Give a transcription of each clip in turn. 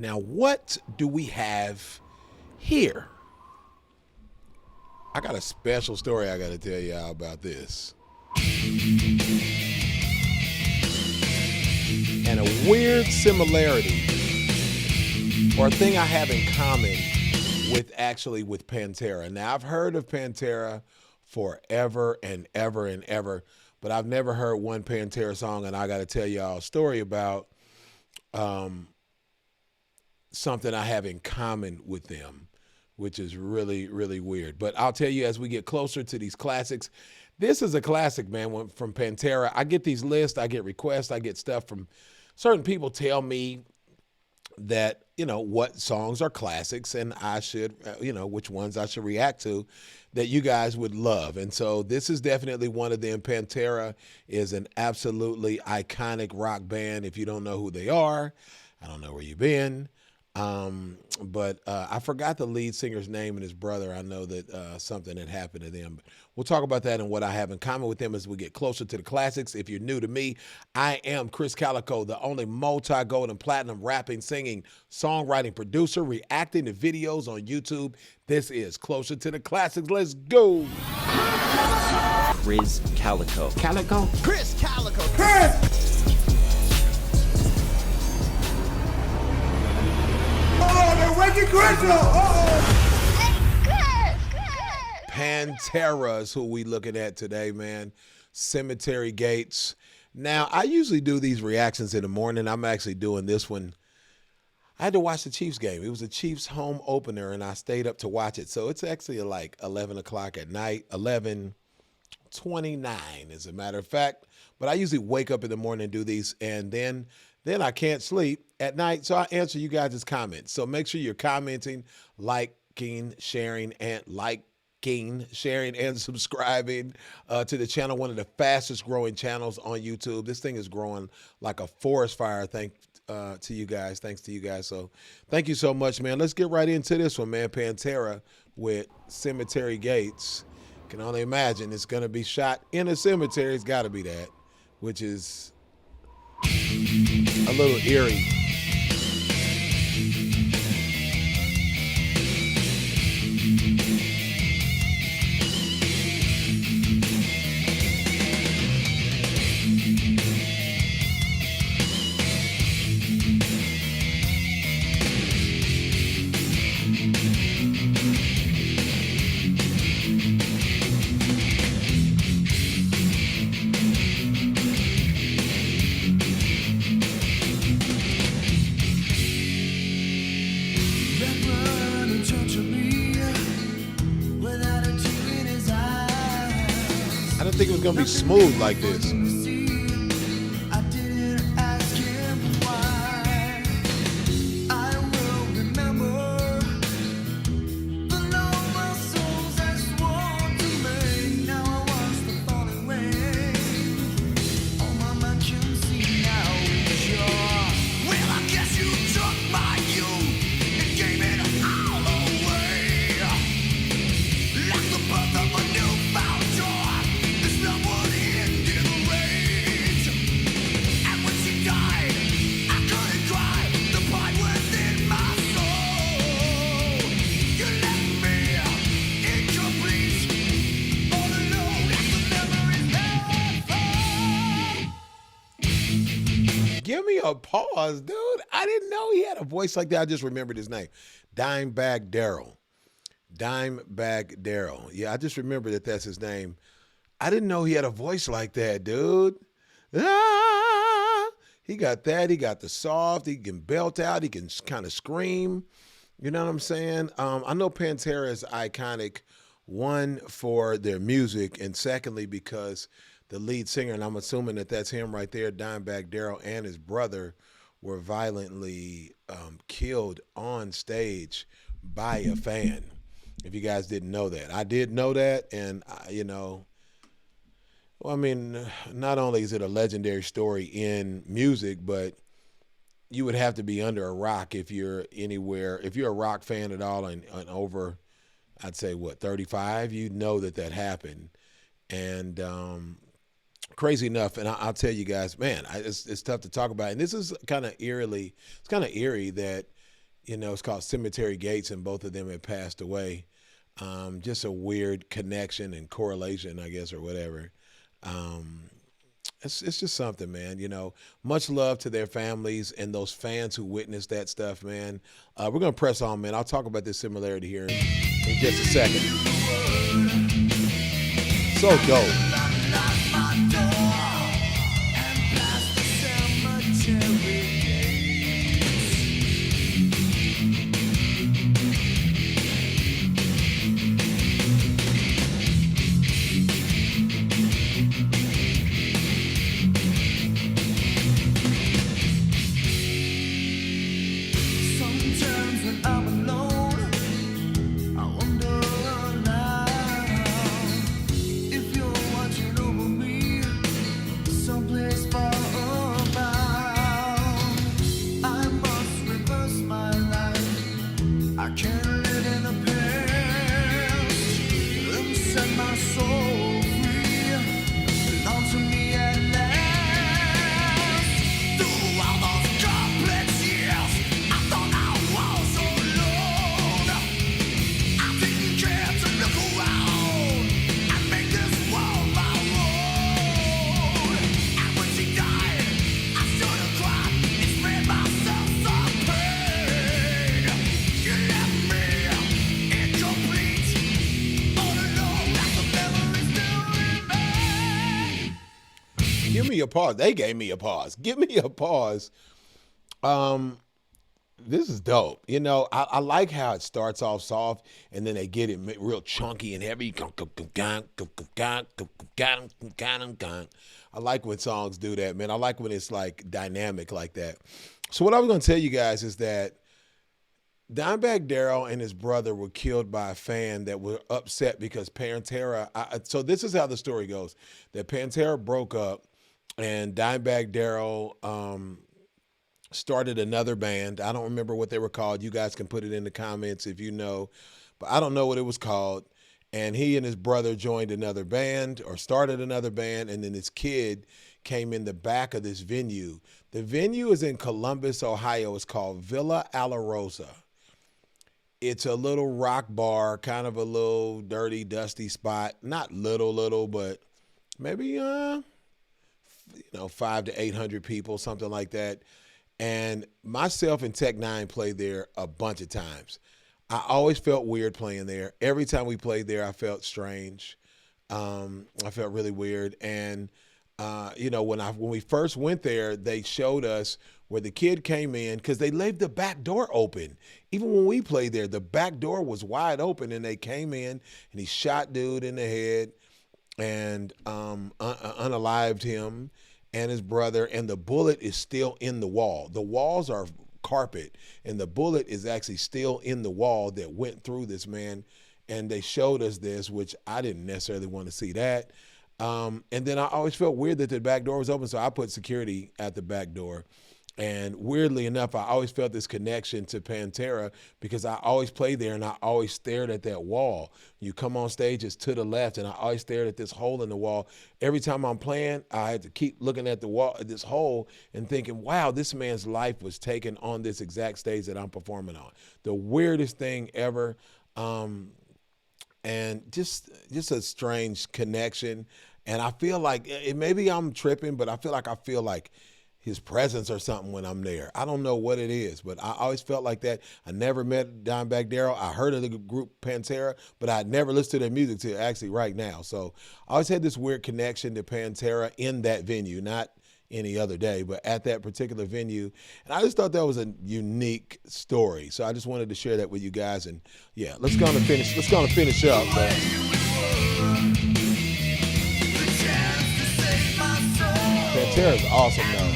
Now, what do we have here? I got a special story I got to tell y'all about this. And a weird similarity, or a thing I have in common with Pantera. Now, I've heard of Pantera forever and ever and ever, but I've never heard one Pantera song, and I got to tell y'all a story about something I have in common with them, which is really, really weird. But I'll tell you as we get closer to these classics. This is a classic, man, from Pantera. I get these lists, I get requests, I get stuff from certain people tell me that, what songs are classics and I should, which ones I should react to that you guys would love. And so this is definitely one of them. Pantera is an absolutely iconic rock band. If you don't know who they are, I don't know where you've been. But I forgot the lead singer's name and his brother. I know that something had happened to them. But we'll talk about that and what I have in common with them as we get closer to the classics. If you're new to me, I am Krizz Kaliko, the only multi-gold and platinum rapping, singing, songwriting producer, reacting to videos on YouTube. This is Closer to the Classics. Let's go. Krizz Kaliko. Kaliko? Krizz Kaliko. Krizz! Waking Krizz up! Pantera is who we looking at today, man. Cemetery Gates. Now, I usually do these reactions in the morning. I'm actually doing this one. I had to watch the Chiefs game. It was the Chiefs home opener, and I stayed up to watch it. So it's actually like 11 o'clock at night, 11:29 as a matter of fact. But I usually wake up in the morning and do these, and then I can't sleep at night, so I answer you guys' comments. So make sure you're commenting, sharing, and subscribing to the channel, one of the fastest growing channels on YouTube. This thing is growing like a forest fire, thanks to you guys. So thank you so much, man. Let's get right into this one, man. Pantera with Cemetery Gates. Can only imagine it's going to be shot in a cemetery. It's got to be that, which is a little eerie. I didn't think it was going to be smooth like this. Give me a pause, dude. I didn't know he had a voice like that. I just remembered his name. Dimebag Darrell. Yeah, I just remembered that that's his name. I didn't know he had a voice like that, dude. He got that. He got the soft. He can belt out. He can kind of scream. You know what I'm saying? I know Pantera is iconic, one, for their music, and secondly, because the lead singer, and I'm assuming that that's him right there, Dimebag Darrell, and his brother were violently killed on stage by a fan. If you guys didn't know that. I did know that, and, well, I mean, not only is it a legendary story in music, but you would have to be under a rock if you're anywhere. If you're a rock fan at all and over, I'd say, 35, you'd know that happened. And crazy enough, and I'll tell you guys, man, it's tough to talk about. And this is kind of eerie that It's called Cemetery Gates, and both of them had passed away. Just a weird connection and correlation, I guess, or whatever. It's just something, man. Much love to their families and those fans who witnessed that stuff, man. We're going to press on, man. I'll talk about this similarity here in just a second. So dope. Give me a pause. They gave me a pause. Give me a pause. This is dope. I like how it starts off soft and then they get it real chunky and heavy. I like when songs do that, man. I like when it's like dynamic like that. So what I was going to tell you guys is that Dimebag Darrell and his brother were killed by a fan that were upset because Pantera. So this is how the story goes: that Pantera broke up, and Dimebag Darrell started another band. I don't remember what they were called. You guys can put it in the comments if you know, but I don't know what it was called. And he and his brother joined another band or started another band, and then this kid came in the back of this venue. The venue is in Columbus, Ohio. It's called Villa Alarosa. It's a little rock bar, kind of a little dirty, dusty spot. Not little, but maybe 500 to 800 people, something like that. And myself and Tech Nine played there a bunch of times. I always felt weird playing there. Every time we played there, I felt strange. I felt really weird. And when we first went there, they showed us where the kid came in because they left the back door open. Even when we played there, the back door was wide open, and they came in and he shot dude in the head and unalived him and his brother, and the bullet is still in the wall. The walls are carpet, and the bullet is actually still in the wall that went through this man. And they showed us this, which I didn't necessarily want to see that. And then I always felt weird that the back door was open, so I put security at the back door. And weirdly enough, I always felt this connection to Pantera because I always played there and I always stared at that wall. You come on stage, it's to the left, and I always stared at this hole in the wall. Every time I'm playing, I had to keep looking at the wall, at this hole, and thinking, wow, this man's life was taken on this exact stage that I'm performing on. The weirdest thing ever. And just a strange connection. And I feel like, maybe I'm tripping, but I feel like his presence or something when I'm there. I don't know what it is, but I always felt like that. I never met Dimebag Darrell. I heard of the group Pantera, but I never listened to their music till actually right now. So I always had this weird connection to Pantera in that venue, not any other day, but at that particular venue. And I just thought that was a unique story. So I just wanted to share that with you guys. And yeah, let's go on and finish up. Pantera is awesome though.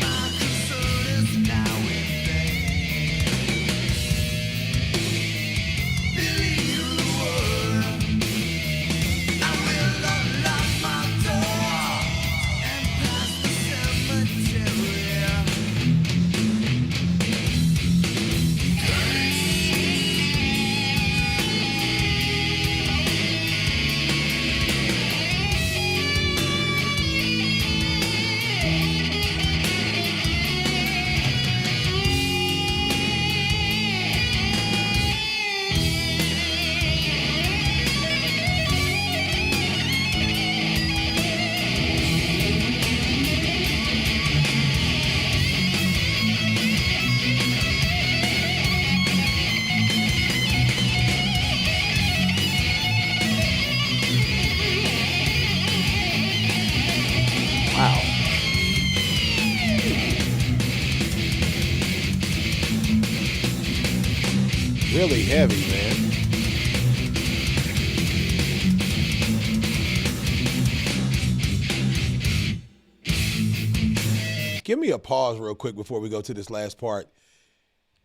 Really heavy, man. Give me a pause real quick before we go to this last part.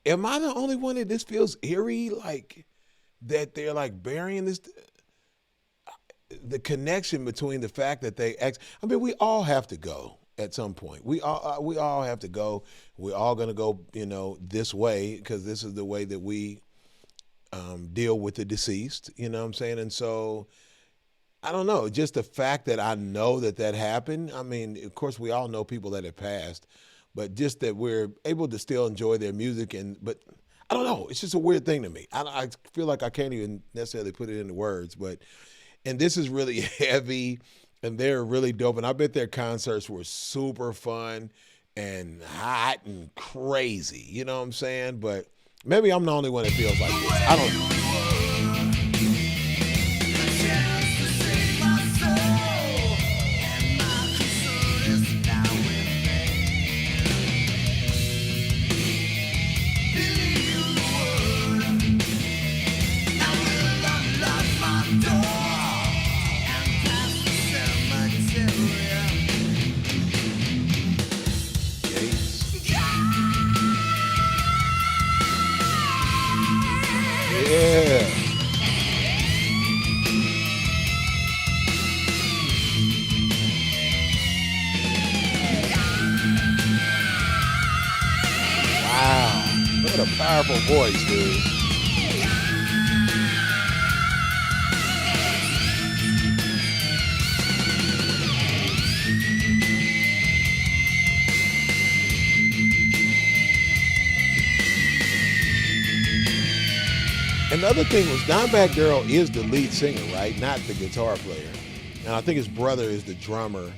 Am I the only one that this feels eerie? Like that they're like burying this, the connection between the fact that I mean, we all have to go at some point. We all have to go. We're all gonna go, this way because this is the way that we deal with the deceased. You know what I'm saying? And so I don't know. Just the fact that I know that happened. I mean, of course, we all know people that have passed, but just that we're able to still enjoy their music. But I don't know. It's just a weird thing to me. I feel like I can't even necessarily put it into words. And this is really heavy, and they're really dope. And I bet their concerts were super fun and hot and crazy. You know what I'm saying? But maybe I'm the only one that feels like this. I don't know. Yeah. Wow. What a powerful voice, dude. Another thing was Dimebag Darrell is the lead singer, right? Not the guitar player. And I think his brother is the drummer.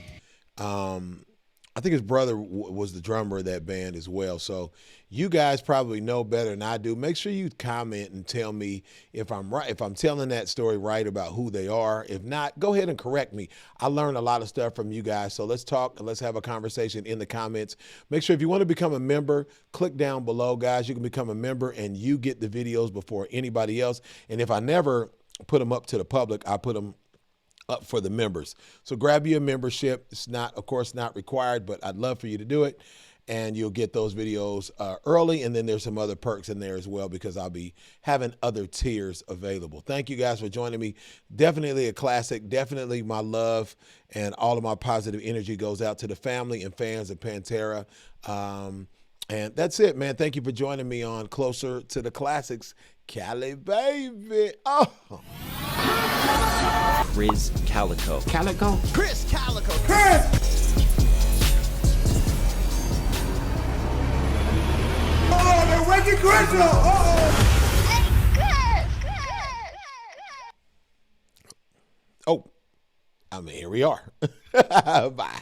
I think his brother was the drummer of that band as well. So you guys probably know better than I do. Make sure you comment and tell me if I'm right, if I'm telling that story right about who they are. If not, go ahead and correct me. I learned a lot of stuff from you guys. So let's talk and let's have a conversation in the comments. Make sure if you want to become a member, click down below, guys. You can become a member and you get the videos before anybody else. And if I never put them up to the public, I put them up for the members. So grab your membership. It's not, of course, not required, but I'd love for you to do it. And you'll get those videos early. And then there's some other perks in there as well because I'll be having other tiers available. Thank you guys for joining me. Definitely a classic. Definitely my love and all of my positive energy goes out to the family and fans of Pantera. And that's it, man. Thank you for joining me on Closer to the Classics. Cali, baby. Oh. Krizz Kaliko. Kaliko? Krizz Kaliko. Krizz! Oh, they're waking Krizz up! Oh, I mean, here we are. Bye.